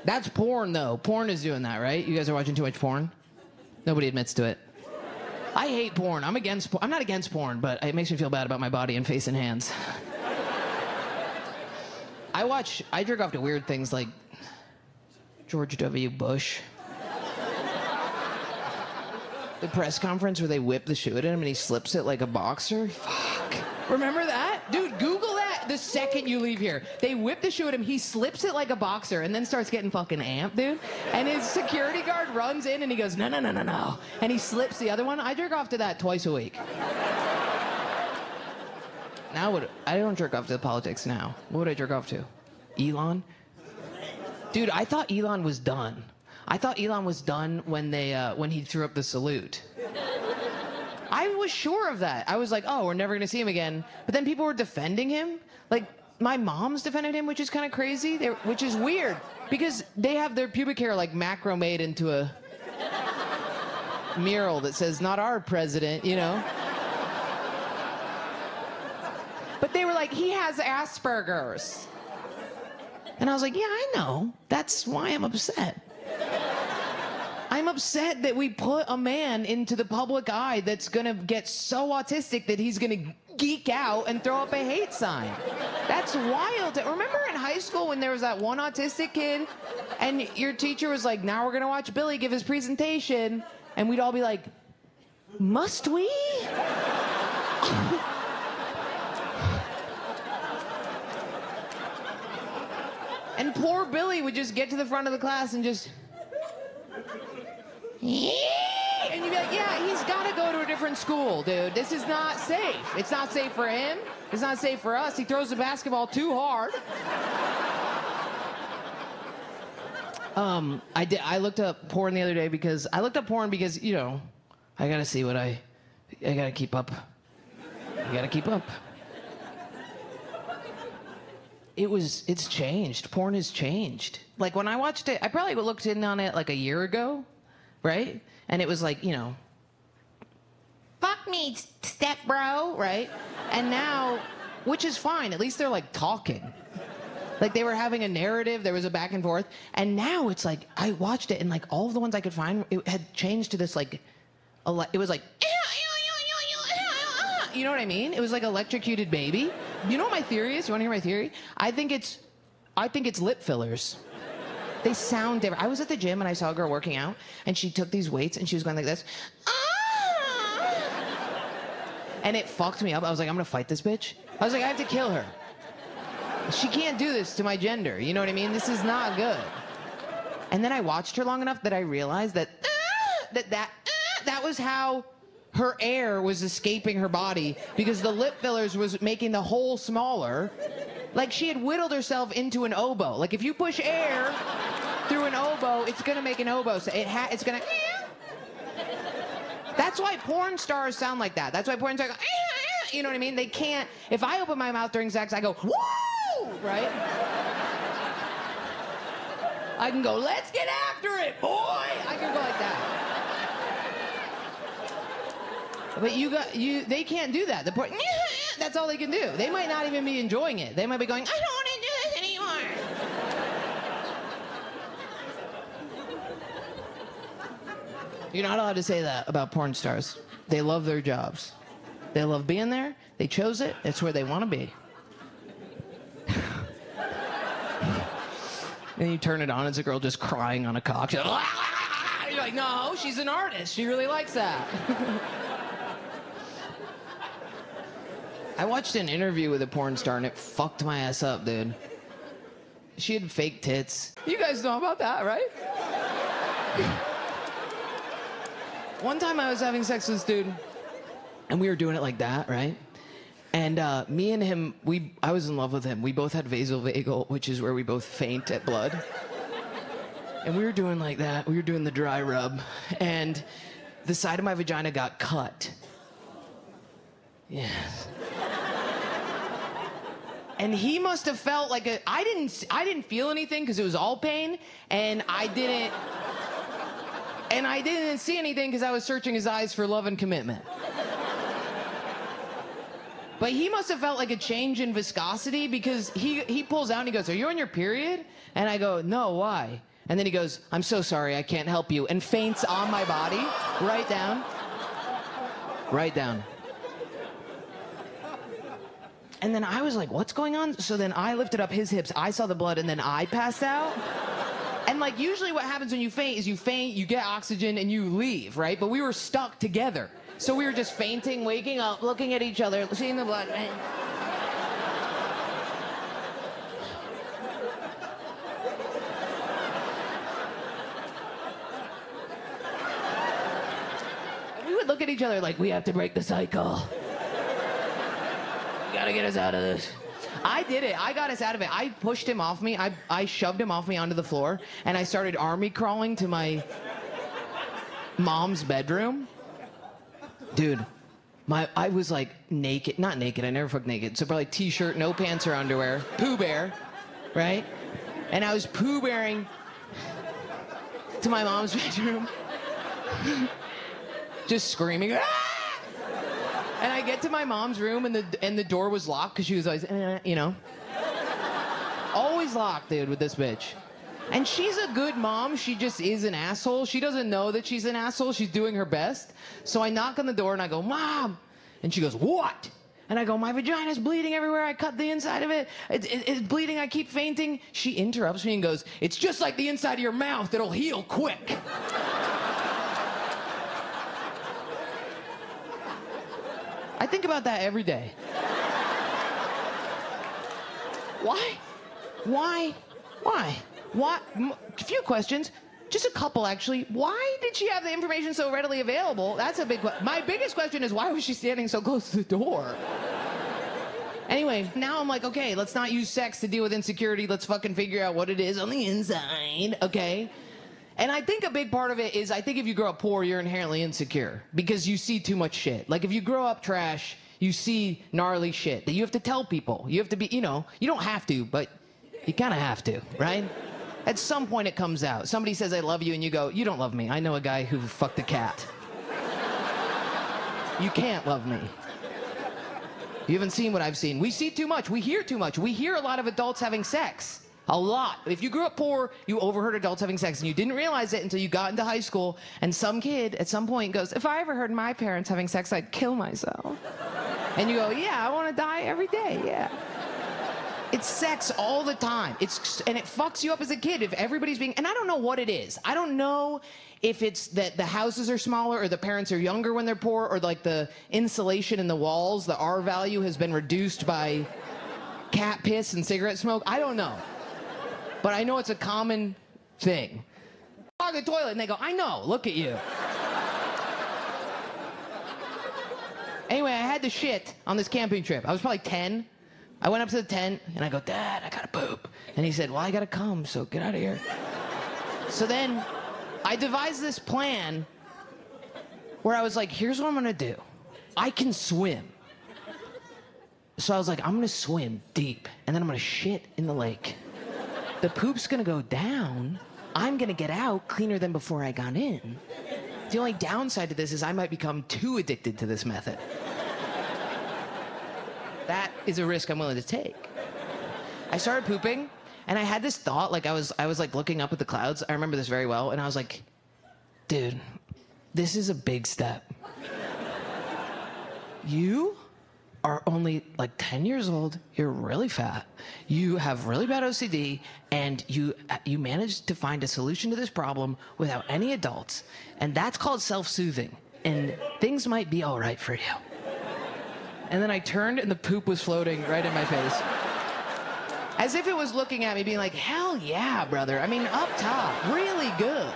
That's porn, though. Porn is doing that, right? You guys are watching too much porn? Nobody admits to it. I hate porn. I'm not against porn, but it makes me feel bad about my body and face and hands. I jerk off to weird things like George W. Bush. The press conference where they whip the shoe at him and he slips it like a boxer. Fuck. Remember that? Dude, Google that the second you leave here. They whip the shoe at him, he slips it like a boxer and then starts getting fucking amped, dude. And his security guard runs in and he goes, no, no, no, no, no. And he slips the other one. I jerk off to that twice a week. I don't jerk off to politics now. What would I jerk off to? Elon? Dude, I thought Elon was done. I thought Elon was done when he threw up the salute. I was sure of that. I was like, oh, we're never gonna see him again. But then people were defending him. Like, my mom's defended him, which is kind of crazy, which is weird. Because they have their pubic hair like macrome'd into a mural that says, not our president, you know? But they were like, he has Asperger's. And I was like, yeah, I know. That's why I'm upset. I'm upset that we put a man into the public eye that's gonna get so autistic that he's gonna geek out and throw up a hate sign. That's wild. Remember in high school when there was that one autistic kid and your teacher was like, now we're gonna watch Billy give his presentation, and we'd all be like, must we? And poor Billy would just get to the front of the class and just... And you'd be like, yeah, he's got to go to a different school, dude. This is not safe. It's not safe for him. It's not safe for us. He throws the basketball too hard. I looked up porn the other day because... you know, I got to see what I got to keep up. I got to keep up. It's changed. Porn has changed. Like, when I watched it, I probably looked in on it like a year ago, right? And it was like, you know, fuck me, step bro, right? And now, which is fine, at least they're like talking. Like, they were having a narrative, there was a back and forth. And now it's like, I watched it and like all of the ones I could find, it had changed to this like, it was like, you know what I mean? It was like electrocuted baby. You know what my theory is? You want to hear my theory? I think it's lip fillers. They sound different. I was at the gym and I saw a girl working out and she took these weights and she was going like this. And it fucked me up. I was like, I'm going to fight this bitch. I was like, I have to kill her. She can't do this to my gender. You know what I mean? This is not good. And then I watched her long enough that I realized that that was how her air was escaping her body because the lip fillers was making the hole smaller. Like, she had whittled herself into an oboe. Like, if you push air through an oboe, it's gonna make an oboe. So it's gonna... That's why porn stars sound like that. That's why porn stars go... You know what I mean? They can't... If I open my mouth during sex, I go, woo! Right? I can go, let's get after it, boy! I can go like that. But they can't do that. That's all they can do. They might not even be enjoying it. They might be going, I don't want to do this anymore. You're not allowed to say that about porn stars. They love their jobs. They love being there. They chose it. It's where they want to be. And you turn it on, it's a girl just crying on a cock. She's like, you're like, no, she's an artist. She really likes that. I watched an interview with a porn star and it fucked my ass up, dude. She had fake tits. You guys know about that, right? One time I was having sex with this dude and we were doing it like that, right? And me and him, I was in love with him. We both had vasovagal, which is where we both faint at blood. And we were doing like that. We were doing the dry rub. And the side of my vagina got cut. Yes. And he must have felt like I didn't feel anything because it was all pain, and I didn't see anything because I was searching his eyes for love and commitment. But he must have felt like a change in viscosity because he pulls out and he goes, are you on your period? And I go, no, why? And then he goes, I'm so sorry, I can't help you, and faints on my body, right down. Right down. And then I was like, what's going on? So then I lifted up his hips, I saw the blood, and then I passed out. And like usually what happens when you faint is you faint, you get oxygen, and you leave, right? But we were stuck together. So we were just fainting, waking up, looking at each other, seeing the blood. We would look at each other like, we have to break the cycle. You gotta get us out of this. I did it. I got us out of it. I pushed him off me. I shoved him off me onto the floor, and I started army crawling to my mom's bedroom. Dude, I was like naked. Not naked. I never fucked naked. So probably t-shirt, no pants or underwear. Pooh Bear, right? And I was Pooh Bearing to my mom's bedroom. Just screaming. Ah! And I get to my mom's room, and the door was locked because she was always, you know. Always locked, dude, with this bitch. And she's a good mom. She just is an asshole. She doesn't know that she's an asshole. She's doing her best. So I knock on the door, and I go, Mom. And she goes, what? And I go, my vagina's bleeding everywhere. I cut the inside of it. It's bleeding. I keep fainting. She interrupts me and goes, it's just like the inside of your mouth. It'll heal quick. I think about that every day. Why? Why? Why? What? A few questions. Just a couple, actually. Why did she have the information so readily available? That's a big question. My biggest question is, why was she standing so close to the door? Anyway, now I'm like, okay, let's not use sex to deal with insecurity. Let's fucking figure out what it is on the inside, okay? And I think a big part of it is, I think if you grow up poor, you're inherently insecure because you see too much shit. Like if you grow up trash, you see gnarly shit that you have to tell people. You have to be, you know, you don't have to, but you kind of have to, right? At some point it comes out. Somebody says, I love you, and you go, you don't love me. I know a guy who fucked a cat. You can't love me. You haven't seen what I've seen. We see too much. We hear too much. We hear a lot of adults having sex. A lot. If you grew up poor, you overheard adults having sex, and you didn't realize it until you got into high school, and some kid at some point goes, if I ever heard my parents having sex, I'd kill myself. And you go, yeah, I want to die every day, yeah. It's sex all the time. And it fucks you up as a kid if everybody's being, and I don't know what it is. I don't know if it's that the houses are smaller or the parents are younger when they're poor, or like the insulation in the walls, the R value has been reduced by cat piss and cigarette smoke. I don't know. But I know it's a common thing. Clog the toilet, and they go, I know, look at you. Anyway, I had to shit on this camping trip. I was probably 10. I went up to the tent, and I go, Dad, I gotta poop. And he said, well, I gotta come, so get out of here. So then I devised this plan where I was like, here's what I'm gonna do. I can swim. So I was like, I'm gonna swim deep, and then I'm gonna shit in the lake. The poop's gonna go down. I'm gonna get out cleaner than before I got in. The only downside to this is I might become too addicted to this method. That is a risk I'm willing to take. I started pooping, and I had this thought, like I was like looking up at the clouds. I remember this very well, and I was like, dude, this is a big step. You are only like 10 years old, you're really fat, you have really bad OCD, and you managed to find a solution to this problem without any adults, and that's called self-soothing, and things might be all right for you. And then I turned, and the poop was floating right in my face. As if it was looking at me being like, hell yeah, brother. I mean, up top, really good.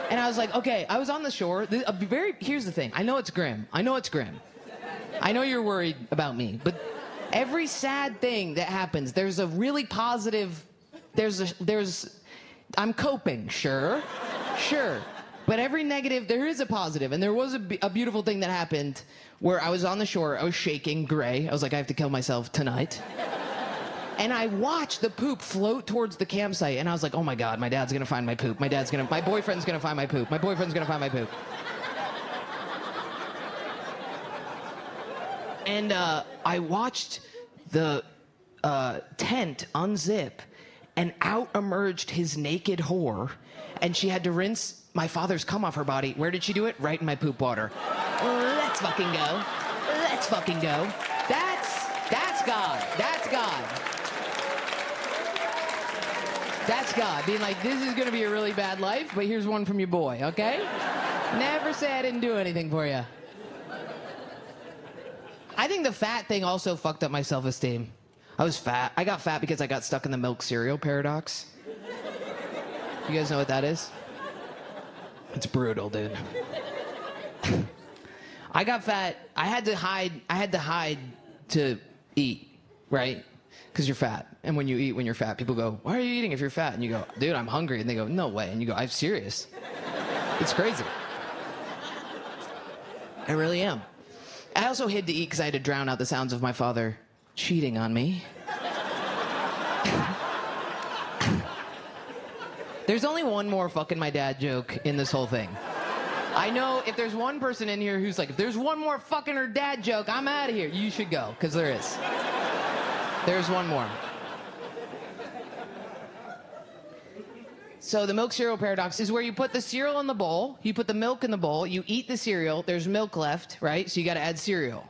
And I was like, okay, I was on the shore. Here's the thing. I know it's grim. I know it's grim. I know you're worried about me. But every sad thing that happens, there's a really positive, I'm coping, sure. But every negative, there is a positive. And there was a beautiful thing that happened where I was on the shore. I was shaking, gray. I was like, I have to kill myself tonight. And I watched the poop float towards the campsite, and I was like, oh my God, my dad's gonna find my poop. My boyfriend's gonna find my poop. My boyfriend's gonna find my poop. And I watched the tent unzip, and out emerged his naked whore, and she had to rinse my father's cum off her body. Where did she do it? Right in my poop water. Let's fucking go. Let's fucking go. That's God. That's God. That's God. Being like, this is going to be a really bad life, but here's one from your boy, okay? Never say I didn't do anything for you. I think the fat thing also fucked up my self-esteem. I was fat. I got fat because I got stuck in the milk cereal paradox. You guys know what that is? It's brutal, dude. I got fat. I had to hide to eat, right? Because you're fat. And when you eat when you're fat, people go, why are you eating if you're fat? And you go, dude, I'm hungry. And they go, no way. And you go, I'm serious. It's crazy. I really am. I also hid to eat because I had to drown out the sounds of my father cheating on me. There's only one more fucking my dad joke in this whole thing. I know if there's one person in here who's like, if there's one more fucking her dad joke, I'm out of here. You should go, because there is. There's one more. So the milk cereal paradox is where you put the cereal in the bowl, you put the milk in the bowl, you eat the cereal, there's milk left, right? So you gotta add cereal.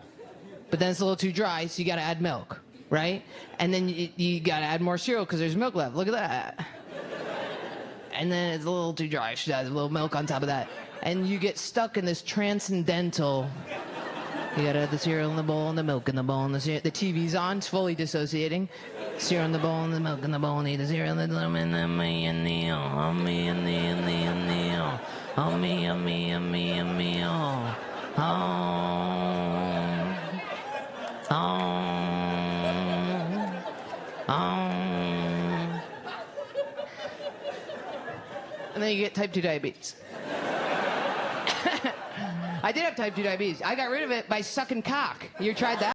But then it's a little too dry, so you gotta add milk, right? And then you gotta add more cereal because there's milk left. Look at that. And then it's a little too dry, so you add a little milk on top of that. And you get stuck in this transcendental, you gotta add the cereal in the bowl and the milk in the bowl and the TV's on, it's fully dissociating. Cereal in the bowl and the milk in the bowl and eat the cereal and the me and the oh me and the oh me and me and me and me oh and then you get type 2 diabetes. I did have type 2 diabetes. I got rid of it by sucking cock. You tried that?